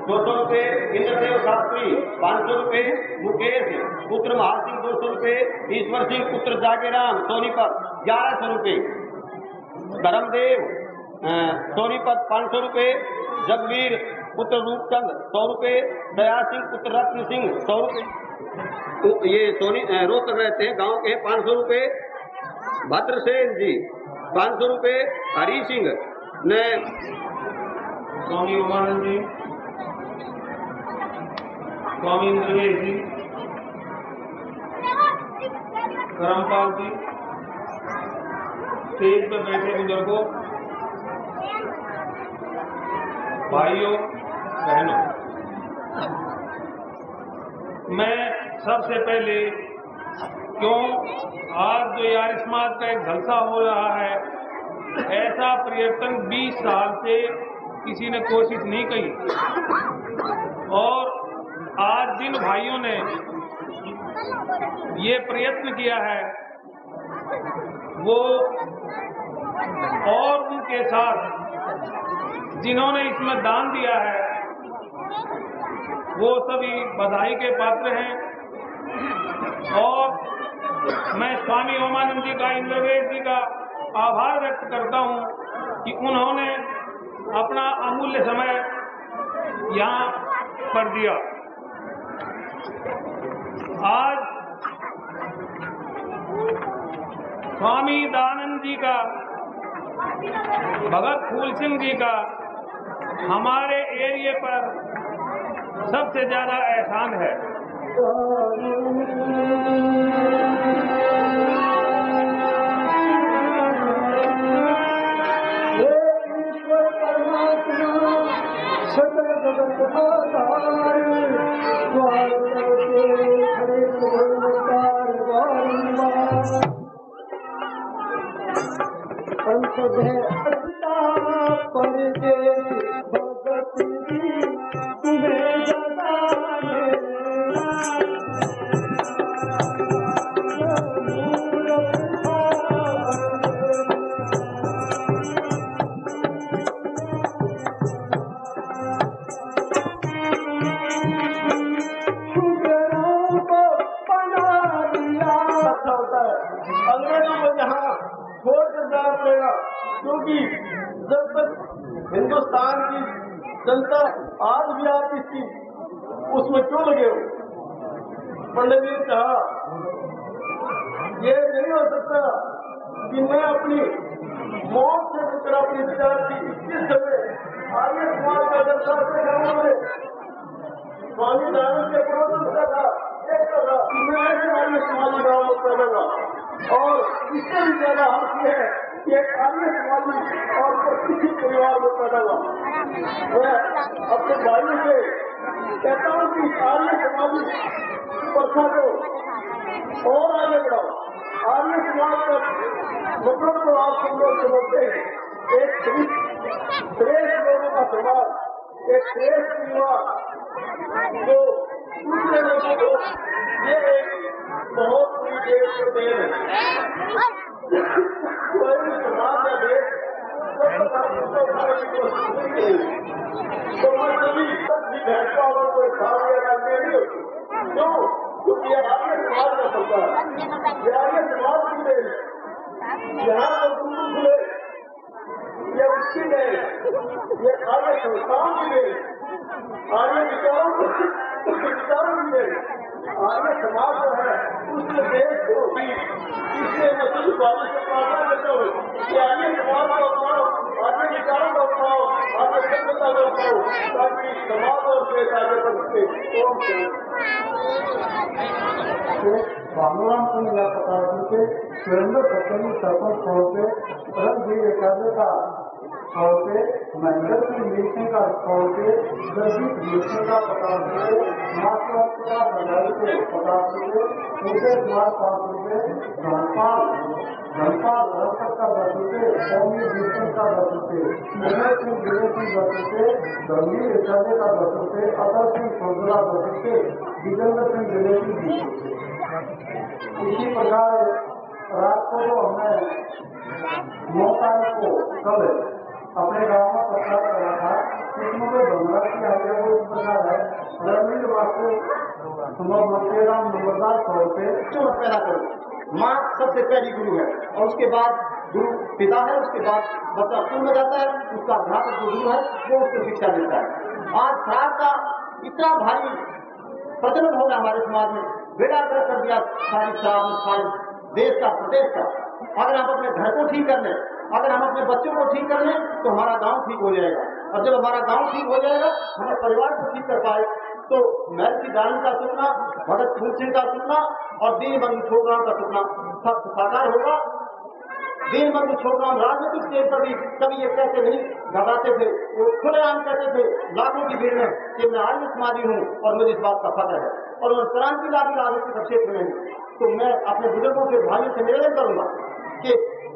200 रुपये, इंद्रदेव शास्त्री 500 रुपये, मुकेश पुत्र महासिंह 200 रुपये, ईश्वर सिंह पुत्र जागेराम सोनीपत 1100 रुपये, धर्मदेव सोनीपत 500 रुपये, जगवीर पुत्र रूपचंद 100 रुपये, दया सिंह पुत्र रत्न सिंह 100 रुपये। तो ये रोहतक रहते हैं, गांव के 500 रुपये, भद्रसेन जी 500 रुपये, हरी सिंह ने, स्वामी उमानंद जी, स्वामी इंद्रवेश जी, करमपाल जी, स्टेज पर बैठे बुजुर्गों, भाइयों बहनों, मैं सबसे पहले क्यों आज जो यार समाज का एक जलसा हो रहा है, ऐसा पर्यटन 20 साल से किसी ने कोशिश नहीं की, और आज जिन भाइयों ने ये प्रयत्न किया है वो और उनके साथ जिन्होंने इसमें दान दिया है वो सभी बधाई के पात्र हैं। और मैं स्वामी ओमानंद जी का, इंद्रवेश जी का आभार व्यक्त करता हूं कि उन्होंने अपना अमूल्य समय यहाँ पर दिया। आज स्वामी दयानंद जी का, भगत फूल सिंह जी का हमारे एरिया पर सबसे ज्यादा एहसान है। क्योंकि जब तक हिंदुस्तान की जनता आज भी आप इसकी उसमें क्यों लगे हो? पंडित जी ने कहा ये नहीं हो सकता कि मैं अपनी मौत से मुकरा अपनी विचार थी। इस समय आर्य समाज का दर्शन से उन्होंने स्वामी दयानंद के प्रवचन का था, मैं आर्य समाजी गाँव में पैदा हुआ और इससे भी ज्यादा हक है कि एक आर्य समाजी और प्रतिष्ठित परिवार में पैदा हुआ। मैं अपने भाइयों से कहता हूँ कि आर्य समाजी प्रथा को और आगे बढ़ाओ। आर्य समाज का मतलब तो आप सब लोग समझते हैं, एक श्रेष्ठ लोगों का समाज, एक श्रेष्ठ परिवार जो दूसरे लोगों को ये एक बहुत बड़ी देश को दे रहे हैं। कोई समाज या देश तो मैं कभी भैंसा और कोई खास या राज्य नहीं होती क्यों? क्योंकि यह आर्य समाज का सरकार है, यह आर्य समाज की देश है। यहाँ पर दूर खुले ये उसकी देश, ये आर्य संस्थान की देश, आर्य विचारों की देश, आर्य समाज जो है उस देश को इसलिए मसूद बाबू से प्रार्थना करते हुए कि आर्य समाज का अपनाओ, आर्य विचारों का अपनाओ, आर्य सभ्यता का अपनाओ, ताकि समाज और देश आगे बढ़ सके। भानुराम सिंह या प्रकाश के सुरेंद्र सत्संग सरपंच छोड़ के रंग जी एकाग्रता छोड़ के महेंद्र सिंह मीटिंग का छोड़ के जगदीप मीटिंग का 50 रुपये, मास्टर का बधाई के 50 रुपये, उदय कुमार 5 रुपये, धनपाल रक्षक का 10 रुपये, कौमी मीटिंग का 10 रुपये, विनय सिंह विजय सिंह 10 रुपये, गंभीर एकाग्र का 10 रुपये, अतर सिंह सोजला 10 रुपये, विजेंद्र सिंह विजय सिंह 20 रुपये। इसी प्रकार रात को जो हमने 9 तारीख को कल अपने गांव में प्रचार करा था, इसमें जो बंगला की आज्ञा वो इस प्रकार है, रविंद्र वास्तु मंत्रीराम नंबरदार तौर पे पैदा करो। माँ सबसे पहली गुरु है और उसके बाद गुरु पिता है, उसके बाद बच्चा स्कूल में जाता है, उसका अध्यापक जो गुरु है वो उसको शिक्षा देता है। आज शराब का इतना भारी प्रचलन हो गया हमारे समाज में, बेड़ा गर्क कर दिया सारी शराब में, सारे देश का प्रदेश का। अगर हम अपने घर को ठीक कर लें, अगर हम अपने बच्चों को ठीक कर लें तो हमारा गांव ठीक हो जाएगा, और जब हमारा गांव ठीक हो जाएगा, हमारे परिवार को ठीक कर पाए तो महर्षि दयानंद का सपना, भगत फूल सिंह का सपना और दीनबंधु छोटराम का सपना सब साकार होगा। दीनबंधु छोटराम राजनीतिक स्टेज पर भी कभी ये कहते नहीं घबराते थे, वो खुलेआम कहते थे लाखों की भीड़ में कि मैं आर्य समाजी हूँ और मुझे इस बात का फख्र है, और उन्होंने क्रांतिकारी राजनीतिक क्षेत्र में। तो मैं अपने बुजुर्गों के भाइयों से निवेदन करूंगा कि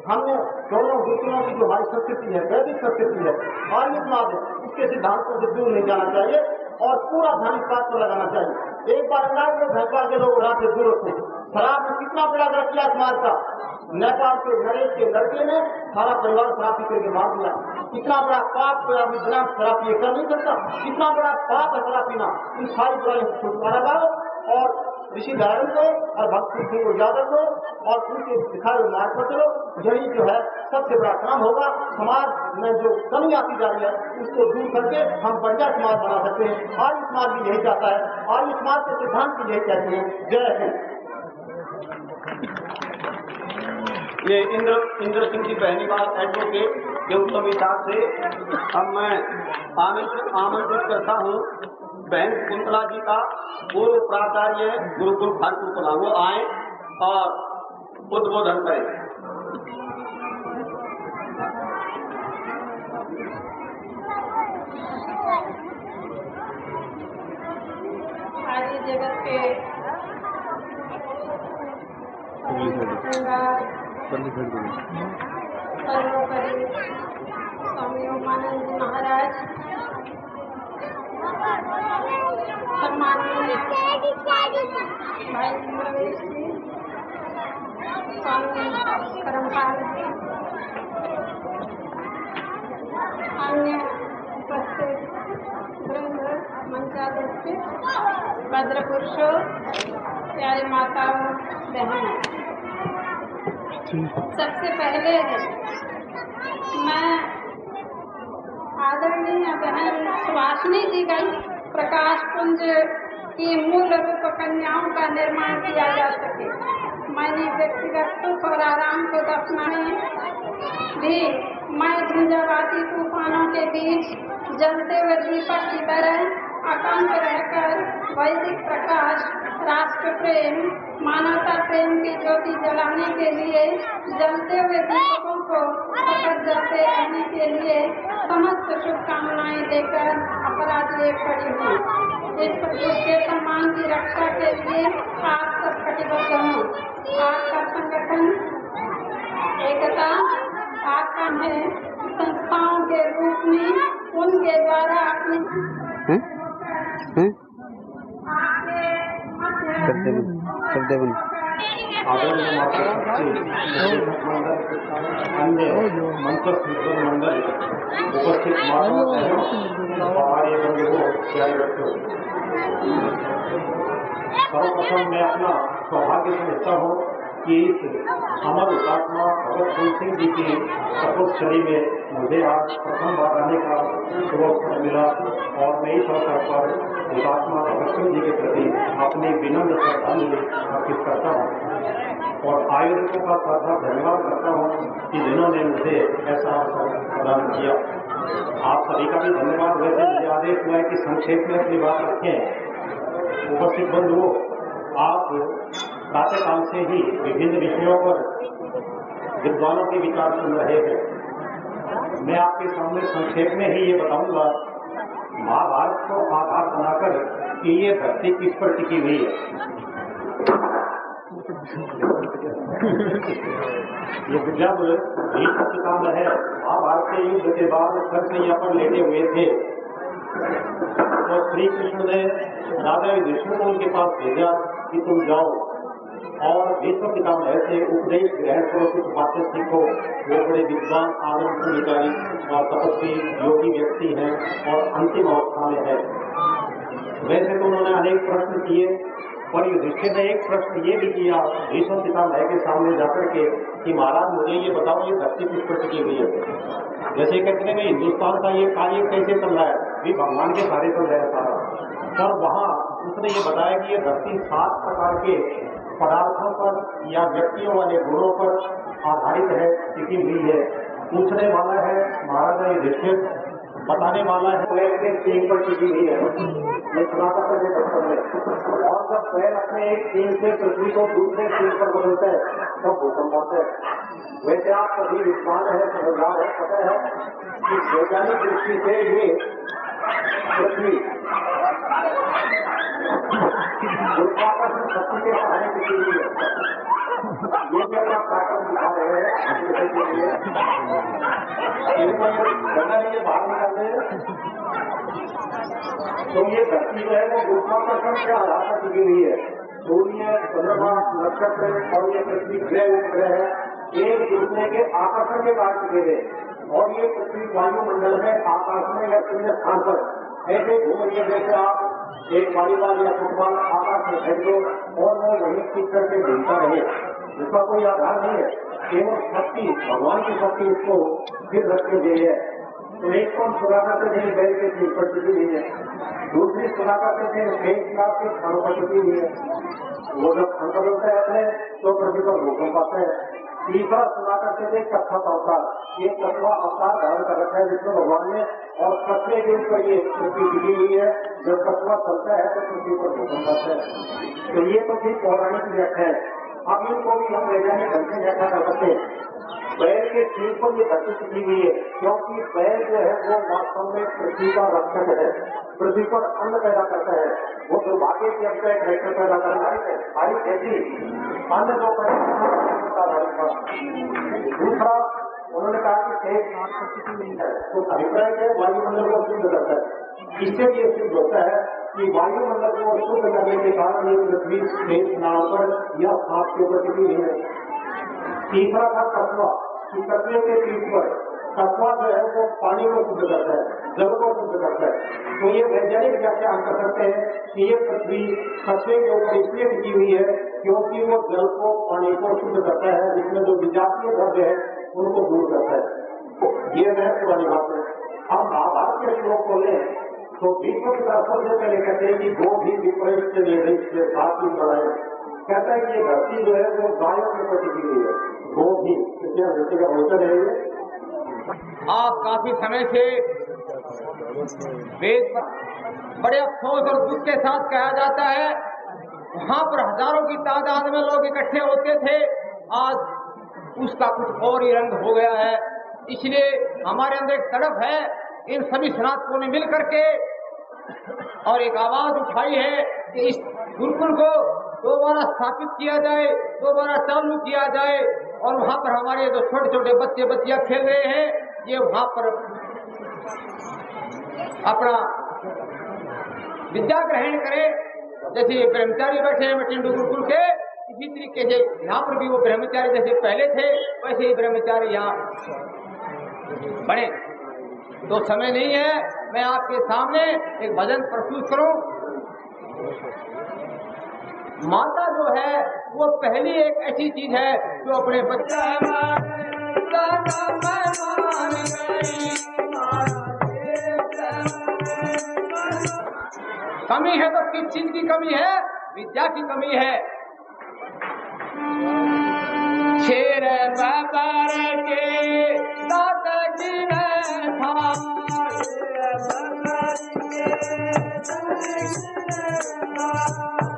हमने दोनों गुरुकुलों की जो हमारी संस्कृति है, वैदिक संस्कृति है, आर्य समाज है, इसके सिद्धांतों से दूर नहीं जाना चाहिए और पूरा ध्यान इस बात पर लगाना चाहिए। एक बार इलाज में भैंसवाल के लोग रात से दूर होते, शराब में कितना बड़ा दर्द किया समाज का। नेपाल के नरेश के लड़के ने सारा परिवार शराब पी करके मार दिया। कितना बड़ा पाप कोई आदमी बिना शराब पिए कर नहीं सकता, कितना बड़ा पाप है शराब पीना। इन सारी बुराई से छुटकारा पाओ और ऋषि दयानंद को और भक्त सिंह को याद रखो और उनके दिखाए हुए मार्ग पर चलो। यही जो है सबसे बड़ा काम होगा। समाज में जो कमी आती जा रही है उसको दूर करके हम बढ़िया समाज बना सकते हैं। आर्य समाज भी यही चाहता है, आर्य समाज के सिद्धांत भी यही कहते हैं। जय हिंद। ये इंद्र सिंह की पहली बार एडवोकेट के उत्तम विचार से अब मैं आमंत्रित करता हूँ बहन कुंतला जी का पूर्व प्राचार्य गुरुकुल खानपुर को लागू आए और उद्बोधन करें। आर्य जगत के सर्वोपरि स्वामी ओमानंद जी महाराज, सम्माननीय भाई प्रवेश जी, स्वामी करमपाल जी, अन्य उपस्थित वृंद, मंचाध्यक्ष, भद्र पुरुषों, प्यारे माताओं, बहनों, सबसे पहले मैं आदरणीय बहन सुभाषिनी जी का प्रकाश पुंज की मूल रूप कन्याओं का निर्माण किया जा सके। मैंने व्यक्तिगत सुख और आराम को दफनाने भी मैं झंझावाती तूफानों के बीच जलते हुए दीपक की तरह अकंप रहकर वैदिक प्रकाश, राष्ट्र प्रेम, मानवता प्रेम की ज्योति जलाने के लिए जलते हुए दीपकों को सतत जलते रहने के लिए समस्त शुभकामनाएं लेकर अपराध ले खड़ी हूँ। इस प्रभु के सम्मान की रक्षा के लिए आप सब कटिबद्ध हों। आपका संगठन एकता आपका है संस्थाओं के रूप में उनके द्वारा अपने आदरणीय अन्य मंत्र मंडल उपस्थित हमारे बंधुओं प्यारे बच्चों, सर्वप्रथम मैं अपना सौभाग्य समझता हूँ कि इस अमर हुतात्मा भगत सिंह जी की तपोस्थली में मुझे आज प्रथम बार आने का शुभ अवसर मिला और मैं इस अवसर पर हुतात्मा भगत सिंह जी के प्रति अपनी विनम्र श्रद्धांजलि अर्पित करता हूँ और आयोजकों का साथ धन्यवाद करता हूँ कि जिन्होंने मुझे ऐसा अवसर प्रदान किया। आप सभी का भी धन्यवाद। वैसे मुझे आदेश हुआ है कि संक्षेप में अपनी बात रखें। उपस्थित बंधुओं, आप प्रातः काल से ही विभिन्न विषयों पर विद्वानों के विचार सुन रहे हैं। मैं आपके सामने संक्षेप में ही ये बताऊंगा महाभारत को आधार बनाकर कि ये धरती किस पर टिकी हुई है। जब भीष्म पितामह है महाभारत के युद्ध के बाद कृष्ण पर लेटे हुए थे तो श्री कृष्ण ने राजा युधिष्ठिर को उनके पास भेजा कि तुम जाओ और भीष्म पितामह से उपदेश ग्रहण करो, कुछ बातें सीखो। वो बड़े विद्वान आनंदकारी और तपस्वी योगी व्यक्ति हैं और अंतिम अवस्था में है। वैसे तो उन्होंने अनेक प्रश्न किए पर युधिष्ठिर ने एक प्रश्न ये भी किया भीष्म पितामह के सामने जाकर के कि महाराज मुझे ये बताओ ये धरती किस पर टिकी हुई है। जैसे कहते हैं हिंदुस्तान का ये कार्य कैसे चल रहा है, भी भगवान के सारे चल रहा है सारा। और वहाँ उसने ये बताया कि ये धरती 7 प्रकार के पदार्थों पर या व्यक्तियों वाले गुणों पर आधारित है, टिकी हुई है। पूछने वाला है महाराजा युधिष्ठिर, बताने वाला है पैर के सींग पर टिकी हुई है। ये सुनाता है बचपन में। और जब पैर अपने एक सींग से पृथ्वी को दूसरे सींग पर बदलता है तब भूकंप होता है। वैसे आप सभी विद्वान है, समझदार है, पता है कि वैज्ञानिक दृष्टि से ये पृथ्वी गुरुत्वाकर्षण शक्ति के सहारे टिकी हुई है। ये भी अपना ताकत दिखा रहे हैं। गंगा जी के बाहर निकालते हैं तो ये धरती जो है वो गुरुत्वाकर्षण के आधार पर टिकी हुई है। सूर्य, चंद्रमा, नक्षत्र और ये पृथ्वी ग्रह उपग्रह है एक दूसरे के आकर्षण के कारण टिके गए और ये पृथ्वी वायुमंडल में आकाश में या शून्य स्थान पर ऐसे घूम रही है जैसे आप एक वॉलीबॉल या फुटबॉल आकाश में फेंक दो और वो वहीं खींच करके घूमता रहे। इसका कोई आधार नहीं है, केवल शक्ति, भगवान की शक्ति इसको फिर रखी गई है। तो एक को सुना करते थे बैल के सिर पर टिकी हुई है, दूसरी सुना करते थे 1 लाख के स्थानों पर टिकी हुई है। वो जब खंड बदलता है अपने तो पृथ्वी पर भूकंप आता है। तीसरा सुना करते थे कच्छप अवतार, ये कछुआ अवतार धारण कर रखा है विष्णु भगवान ने और कछुए के ऊपर ये पृथ्वी टिकी हुई है। जब कछुआ चलता है तो पृथ्वी पर भूकंप आता है। तो ये तो थी पौराणिक व्याख्या है। अब इनको भी हम वैज्ञानिक ढंग से व्याख्या कर सकते हैं। बैल के सिर पर ये धरती टिकी हुई है क्योंकि बैल जो है वो वास्तव में पृथ्वी का रक्षक है, पृथ्वी पर अन्न पैदा करता है। वो दुर्भाग्य की अब एक ट्रैक्टर पैदा करना है आई ऐसी अन्न जो पैदा। दूसरा उन्होंने कहा कि तो अभिप्राय है वायुमंडल को शुद्ध करता है। इससे ये सिद्ध होता है कि वायुमंडल को शुद्ध करने के कारण ये पृथ्वी स्पेस नाव पर या सांप के ऊपर टिकी हुई है। तीसरा था कछुआ, कि कछुए के पीठ पर कछुआ जो है वो पानी को शुद्ध करता है, जल को शुद्ध करता है। तो ये वैज्ञानिक व्याख्या हम कर सकते हैं कि ये पृथ्वी कछुए के ऊपर इसलिए टिकी हुई है क्योंकि वो जल को, पानी को शुद्ध करता है, जिसमें जो विजातीय द्रव्य है उनको दूर करता है। ये वह पुरानी बात है। हम महाभारत के श्लोक को लें तो भीष्म पिता सबसे पहले कहते हैं कि गो भी विपरीत से साथ ही बढ़ाए। कहता है कि ये धरती जो है वो गायों के ऊपर टिकी हुई है। वो भी कृपया व्यक्ति का अवसर रहेंगे। आप काफी समय से वेद पर बड़े अफसोस और दुख के साथ कहा जाता है, वहाँ पर हजारों की तादाद में लोग इकट्ठे होते थे, आज उसका कुछ और ही रंग हो गया है। इसलिए हमारे अंदर एक तड़प है, इन सभी स्नातकों ने मिल करके और एक आवाज उठाई है कि इस गुरुकुल को दोबारा स्थापित किया जाए, दोबारा चालू किया जाए, और वहाँ पर हमारे जो छोटे छोटे बच्चे बच्चियां खेल रहे हैं, ये वहाँ पर अपना विद्या ग्रहण करें। जैसे ब्रह्मचारी बैठे हैं टिंडू गुरुकुल के, इसी तरीके से यहाँ पर भी वो ब्रह्मचारी जैसे पहले थे वैसे ही ब्रह्मचारी यहाँ बने। तो समय नहीं है मैं आपके सामने एक भजन प्रस्तुत करूं। माता जो है वो पहली एक ऐसी चीज है जो अपने बच्चा कमी है तो किस चीज की कमी है? विद्या की कमी है। शेर बाबर के दादाजी ने था,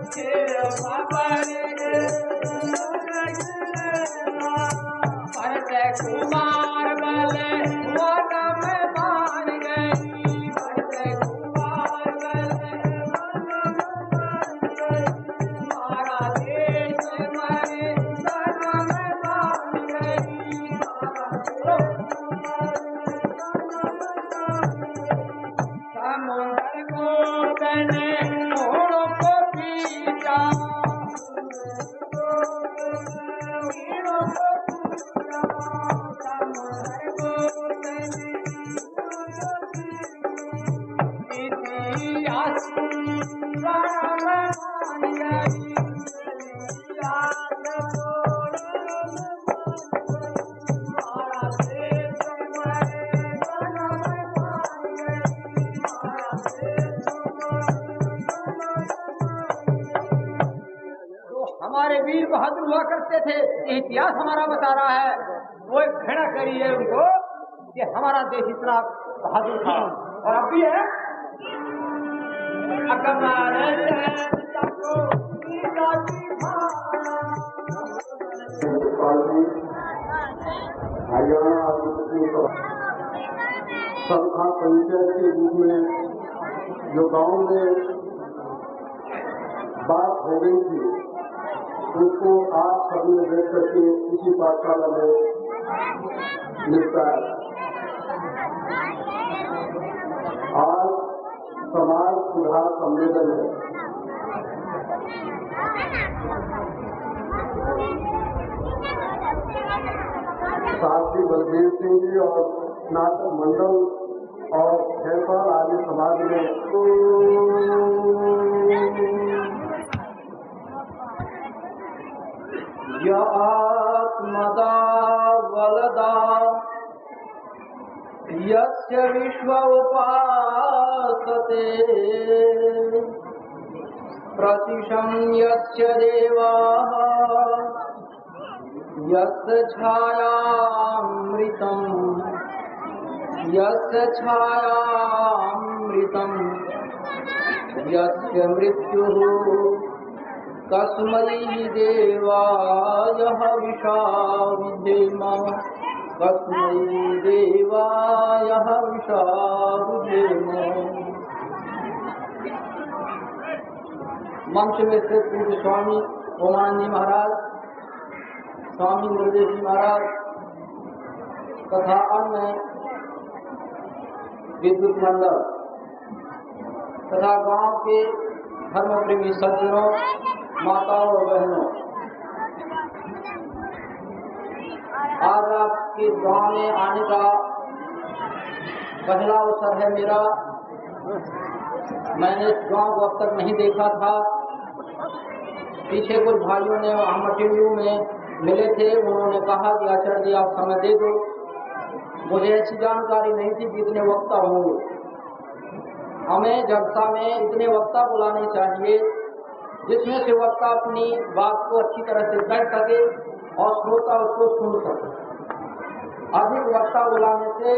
शेर बाबर के भरत कुमार वाले वादा में मान गई, भरत कुमार वाले हमारा देश हमारे धर्म में मान गई। समुद्र को तने घोड़ों को पीटा, हमारे वीर बहादुर हुआ करते थे, ये इतिहास हमारा बता रहा है। वो एक घृणा करी है उनको कि हमारा देश इतना बहादुर था, और अब भी है। सबका पंचायत के रूप में जो गांव में बात हो गई थी उसको आप सभी ने देख करके इसी पाठशाला में निपटाया। आज समाज सुधार सम्मेलन है। साथी बलदेव सिंह जी और स्नातक मंडल और खेलपाल आदि समाज में आत्मदा वलदा यस्य विश्व उपासते प्रतिशं यस्य देवाः यस्य छायामृतं यस्य मृत्युः कस्मै देवाय हविषा विधेम, कस्मै देवाय हविषा विधेम। मंच में से पूज्य स्वामी ओमानंद जी महाराज, स्वामी गुरुदेव जी महाराज तथा अन्य विद्युत मंडल तथा गांव के धर्म प्रेमी सज्जनों, माताओं और बहनों, आज आपके गांव में आने का पहला अवसर है मेरा। मैंने इस गांव को अब तक नहीं देखा था। पीछे कुछ भाइयों ने हम टिंडू में मिले थे, उन्होंने कहा कि आचार्य जी आप समय दे दो। मुझे ऐसी जानकारी नहीं थी कि इतने वक्ता होंगे। हमें जलसा में इतने वक्ता बुलाने चाहिए जिसमें से वक्ता अपनी बात को अच्छी तरह से कह सके और श्रोता उसको सुन सके। अधिक वक्ता बुलाने से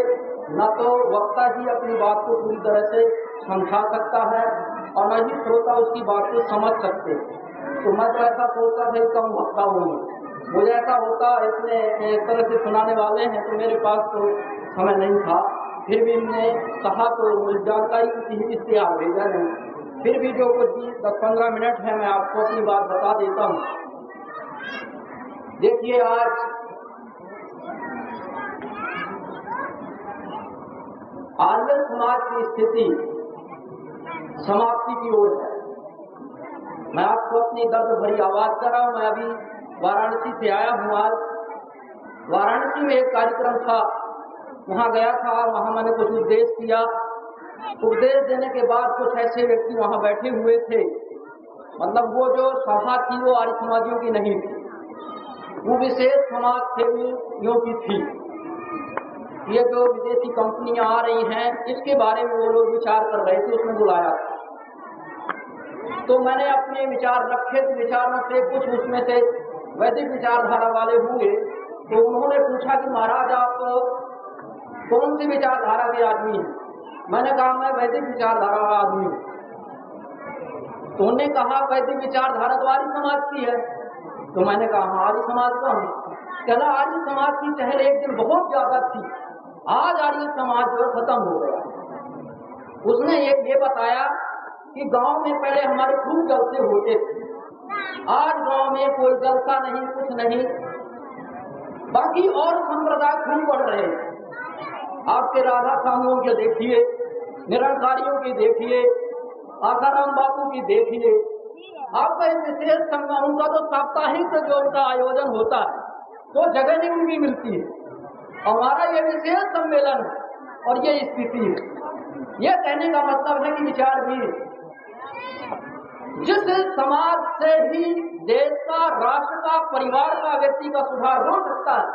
न तो वक्ता ही अपनी बात को पूरी तरह से समझा सकता है और न ही श्रोता उसकी बात को समझ सकते। तो मैं तो ऐसा सोचता था कम वक्ता हूँ, मुझे ऐसा होता इतने एक तरह से सुनाने वाले हैं तो मेरे पास तो समय नहीं था। फिर भी मैंने कहा तो मुझे जानकारी किसी इश्तेहार भेजा नहीं। फिर भी जो कुछ 10-15 मिनट है मैं आपको अपनी बात बता देता हूँ। देखिए, आज आर्य समाज की स्थिति समाप्ति की ओर है। मैं आपको अपनी दर्द भरी आवाज कर रहा हूँ। मैं अभी वाराणसी से आया हूँ। आज वाराणसी में एक कार्यक्रम था, वहाँ गया था। वहाँ मैंने कुछ उपदेश किया। उपदेश देने के बाद कुछ ऐसे व्यक्ति वहाँ बैठे हुए थे, मतलब वो जो सभा थी वो आर्य समाजियों की नहीं थी, वो विशेष समाज सेवियों की थी। ये जो विदेशी कंपनियां आ रही हैं इसके बारे में वो लोग विचार कर रहे थे, उसमें बुलाया था। तो मैंने अपने विचार रखे, तो विचारों से कुछ उसमें से वैदिक विचारधारा वाले हुए। तो उन्होंने पूछा कि महाराज आप कौन सी विचारधारा के आदमी हैं? मैंने कहा मैं वैदिक विचारधारा का आदमी हूँ। तो उन्होंने कहा वैदिक विचारधारा तो आर्य समाज की है। तो मैंने कहा आर्य समाज का हूँ। कहला आर्य समाज की चहल एक दिन बहुत ज्यादा थी, आज आर्य समाज जो खत्म हो गया। उसने ये बताया कि गांव में पहले हमारे खूब जलसे होते थे, आज गांव में कोई जलसा नहीं, कुछ नहीं। बाकी और संप्रदाय खूब बढ़ रहे हैं। आपके राधा स्वामियों के देखिए, निरंकारियों की देखिए, आसाराम बापू की देखिए। आपका एक विशेष संगम, उनका तो साप्ताहिक जो उनका आयोजन होता है तो जगह नहीं उनकी मिलती है। हमारा ये विशेष सम्मेलन है और ये स्थिति है। ये कहने का मतलब है कि विचार भी जिस समाज से ही देश का, राष्ट्र का, परिवार का, व्यक्ति का सुधार हो सकता है,